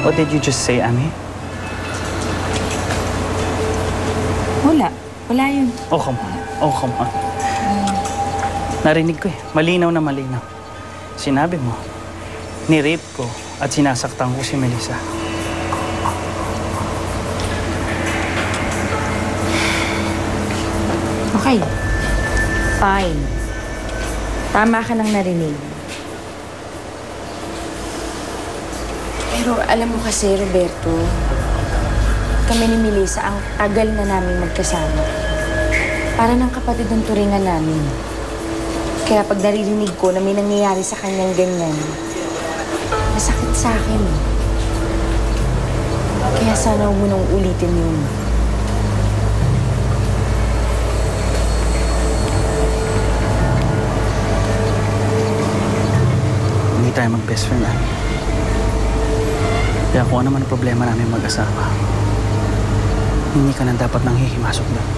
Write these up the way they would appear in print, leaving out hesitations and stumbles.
What did you just say, Ami? Wala. Wala yun. Oh, come on. Oh, come on. Narinig ko eh. Malinaw na malinaw. Sinabi mo, ni-rape ko at sinasaktan ko si Melissa. Okay. Fine. Tama ka nang narinig. Pero alam mo kasi, Roberto, kami ni Melissa ang tagal na namin magkasama. Para ng kapatid ng turingan namin. Kaya pag naririnig ko na may nangyayari sa kanyang ganyan, masakit sa akin. Kaya sana huwag mo nang ulitin yun. Hindi tayo mag-best friend, Ami. Kaya kung ano man ang problema namin mag-asawa, hindi ka na dapat nang hihimasok doon.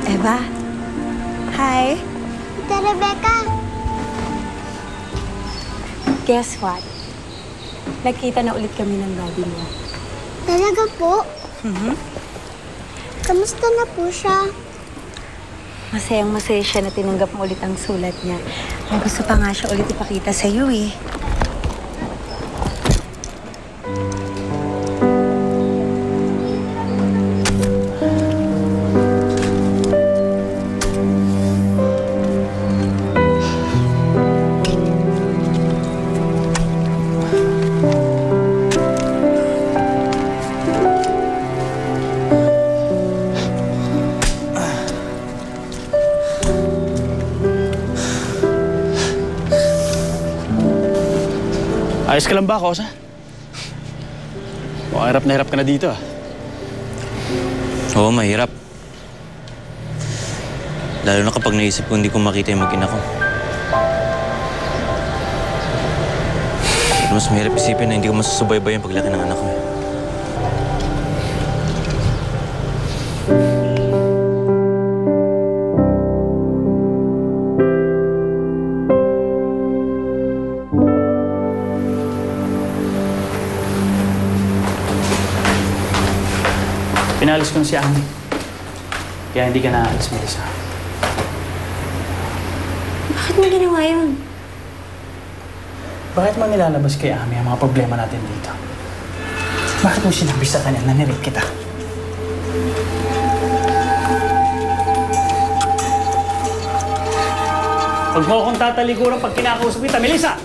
Eva? Hi? Tita Rebecca! Guess what? Nagkita na ulit kami ng daddy mo. Talaga po? Kamusta na po siya? Masayang-masaya siya na tinanggap mo ulit ang sulat niya. May gusto pa nga siya ulit ipakita sa'yo eh. Ayos ka lang ba, Kosa? Mukhang hirap na hirap ka na dito, ah. Oo, mahirap. Lalo na kapag naisip ko hindi ko makita yung mag-ina ko. Pero mas mahirap isipin na hindi ko masusubaybay yung paglaki ng anak ko. Pinalis ko na si Ami. Kaya hindi ka naalis, Melissa. Bakit mo ginawa yun? Bakit mo nilalabas kay Ami ang mga problema natin dito? Bakit mo sinabi sa kanya na nirip kita? Huwag mo akong tatalikuran pag kinakausap kita, Melissa!